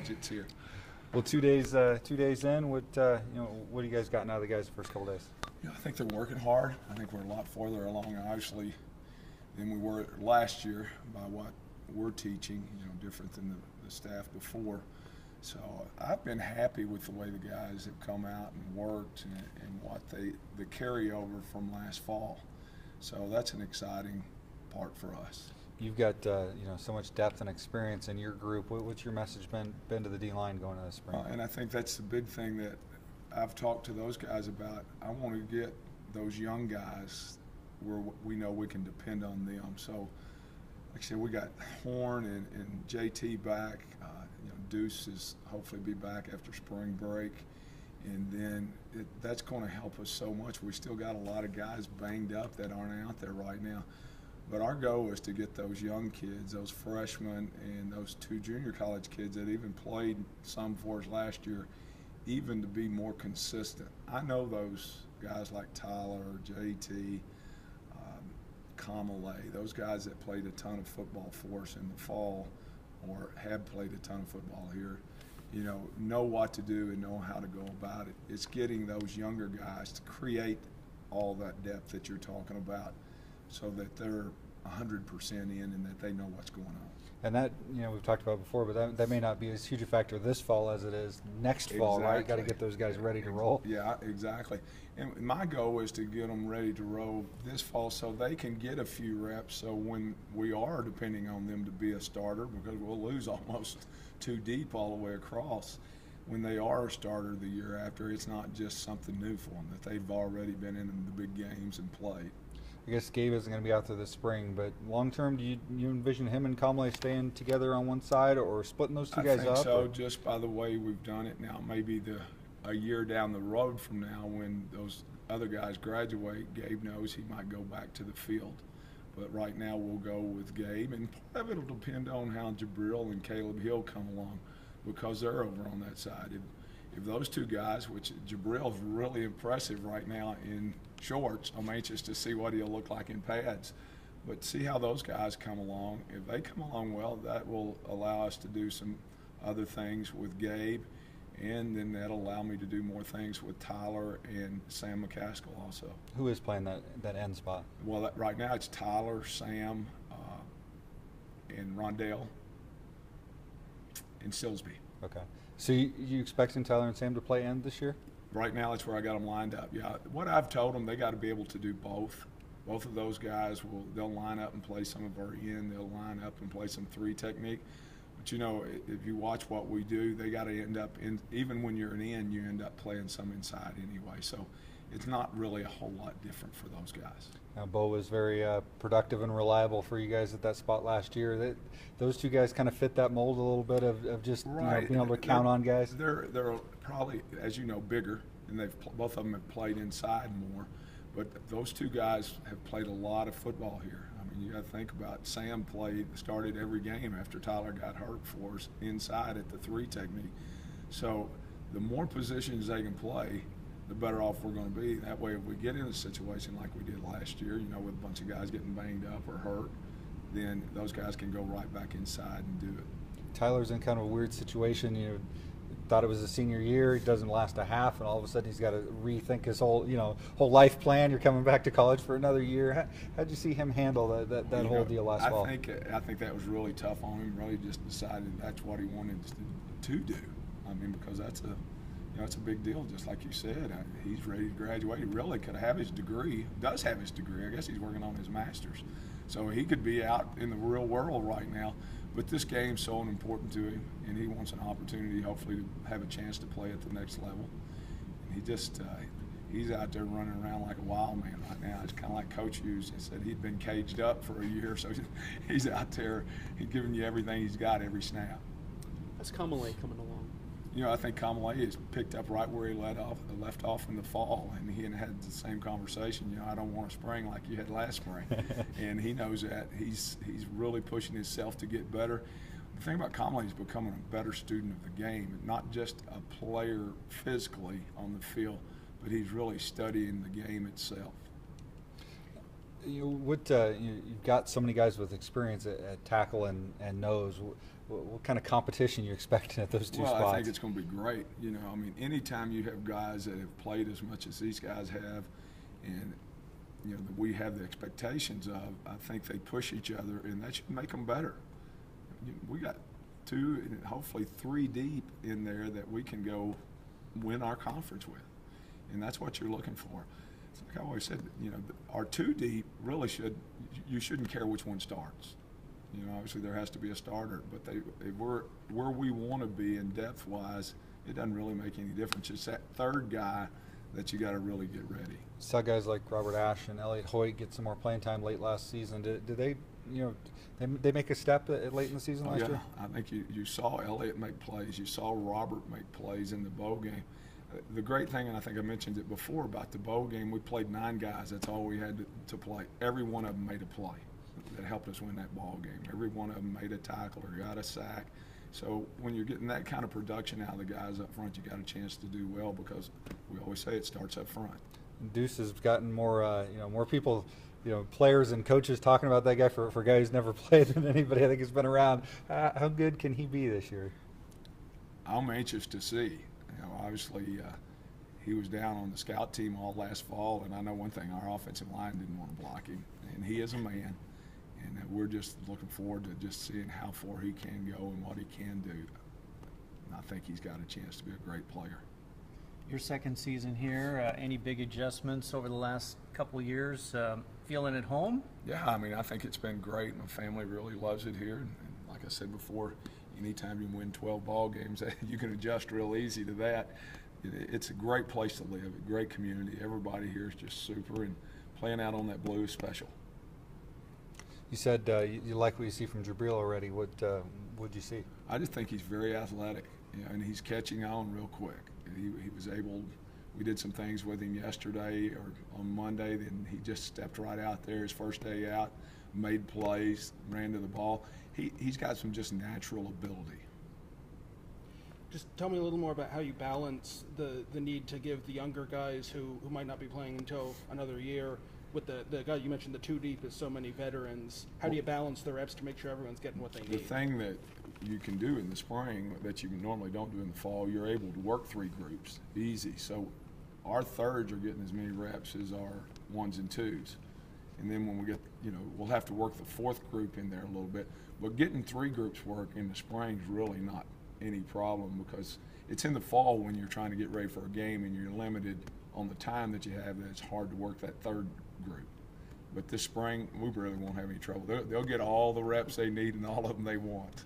gadgets here. Well, 2 days in, what what do you guys gotten out of the guys the first couple days? I think they're working hard. I think we're a lot farther along, obviously, than we were last year by what we're teaching. Different than the staff before. So I've been happy with the way the guys have come out and worked and what the carryover from last fall. So that's an exciting part for us. You've got so much depth and experience in your group. What's your message been to the D-line going into the spring? And I think that's the big thing that I've talked to those guys about. I want to get those young guys where we know we can depend on them. So, like I said, we got Horn and JT back. Deuce is hopefully be back after spring break. And then that's going to help us so much. We still got a lot of guys banged up that aren't out there right now. But our goal is to get those young kids, those freshmen and those 2 junior college kids that even played some for us last year, even to be more consistent. I know those guys like Tyler, JT, Kamale, those guys that played a ton of football for us in the fall or have played a ton of football here, know what to do and know how to go about it. It's getting those younger guys to create all that depth that you're talking about so that they're 100% in and that they know what's going on. And that, we've talked about before, but that may not be as huge a factor this fall as it is next fall, right? You got to get those guys ready to roll. Yeah, exactly. And my goal is to get them ready to roll this fall so they can get a few reps. So when we are depending on them to be a starter, because we'll lose almost 2 deep all the way across, when they are a starter the year after, it's not just something new for them, that they've already been in the big games and played. I guess Gabe isn't going to be out there this spring, but long term, do you envision him and Kamale staying together on one side or splitting those two guys up? I think so, just by the way we've done it now. Maybe a year down the road from now when those other guys graduate, Gabe knows he might go back to the field. But right now we'll go with Gabe, and part of it will depend on how Jabril and Caleb Hill come along because they're over on that side. If those 2 guys, which Jabril's really impressive right now in shorts, I'm anxious to see what he'll look like in pads. But see how those guys come along. If they come along well, that will allow us to do some other things with Gabe, and then that'll allow me to do more things with Tyler and Sam McCaskill also. Who is playing that end spot? Well, right now it's Tyler, Sam, and Rondell, and Silsby. Okay. So you expecting Tyler and Sam to play end this year? Right now, that's where I got them lined up. Yeah, what I've told them, they got to be able to do both. Both of those guys they'll line up and play some of our end. They'll line up and play some 3 technique. But if you watch what we do, they got to end up in. Even when you're an end, you end up playing some inside anyway. So it's not really a whole lot different for those guys. Now, Bo was very productive and reliable for you guys at that spot last year. Those 2 guys kind of fit that mold a little bit of just right. Being able to count on guys. They're probably, as you know, bigger, and both of them have played inside more. But those 2 guys have played a lot of football here. I mean, you got to think about Sam started every game after Tyler got hurt for us inside at the 3 technique. So the more positions they can play, the better off we're going to be. That way, if we get in a situation like we did last year, with a bunch of guys getting banged up or hurt, then those guys can go right back inside and do it. Tyler's in kind of a weird situation. Thought it was a senior year. It doesn't last a half, and all of a sudden he's got to rethink his whole life plan. You're coming back to college for another year. How'd you see him handle that whole deal last fall? I think that was really tough on him. Really just decided that's what he wanted to do. I mean, because that's a big deal, just like you said. He's ready to graduate. He really could have his degree, does have his degree. I guess he's working on his master's. So he could be out in the real world right now. But this game's so important to him, and he wants an opportunity, hopefully, to have a chance to play at the next level. And he's out there running around like a wild man right now. It's kind of like Coach Hughes. He said he'd been caged up for a year, so he's out there. He's giving you everything he's got every snap. How's Kamale coming along? I think Kamale has picked up right where he left off in the fall, and he had the same conversation. I don't want a spring like you had last spring, and he knows that. He's really pushing himself to get better. The thing about Kamale, he's becoming a better student of the game, not just a player physically on the field, but he's really studying the game itself. You've got so many guys with experience at tackle and nose. What kind of competition you expecting at those two spots? Well, I think it's going to be great. I mean, anytime you have guys that have played as much as these guys have, and that we have the expectations of, I think they push each other, and that should make them better. We got 2 and hopefully 3 deep in there that we can go win our conference with, and that's what you're looking for. It's like I always said, our 2 deep really you shouldn't care which one starts. Obviously there has to be a starter, but we're where we want to be in depth-wise. It doesn't really make any difference. It's that 3rd guy that you got to really get ready. Saw guys like Robert Ash and Elliott Hoyt get some more playing time late last season. Did they, they make a step late in the season last year? I think you saw Elliott make plays. You saw Robert make plays in the bowl game. The great thing, and I think I mentioned it before about the bowl game, we played 9 guys. That's all we had to play. Every one of them made a play that helped us win that ball game. Every one of them made a tackle or got a sack. So when you're getting that kind of production out of the guys up front, you got a chance to do well, because we always say it starts up front. Deuce has gotten more, more people, players and coaches talking about that guy for a guy who's never played than anybody I think has been around. How good can he be this year? I'm anxious to see. Obviously, he was down on the scout team all last fall, and I know one thing: our offensive line didn't want to block him, and he is a man. And we're just looking forward to just seeing how far he can go and what he can do. And I think he's got a chance to be a great player. Your second season here, any big adjustments over the last couple of years? Feeling at home? Yeah, I mean, I think it's been great. My family really loves it here. And like I said before, anytime you win 12 ball games, you can adjust real easy to that. It's a great place to live, a great community. Everybody here is just super, and playing out on that blue is special. You said you like what you see from Jabril already. What'd you see? I just think he's very athletic, and he's catching on real quick. He was able. We did some things with him yesterday or on Monday. Then he just stepped right out there. His first day out, made plays, ran to the ball. He's got some just natural ability. Just tell me a little more about how you balance the need to give the younger guys who might not be playing until another year with the guy you mentioned, the 2 deep is so many veterans. How do you balance the reps to make sure everyone's getting what they need? The thing that you can do in the spring that you normally don't do in the fall, you're able to work 3 groups easy. So our 3rds are getting as many reps as our 1s and 2s. And then when we get, we'll have to work the 4th group in there a little bit. But getting 3 groups work in the spring is really not any problem, because it's in the fall when you're trying to get ready for a game and you're limited on the time that you have, that it's hard to work that 3rd group. But this spring, we really won't have any trouble. They'll get all the reps they need and all of them they want.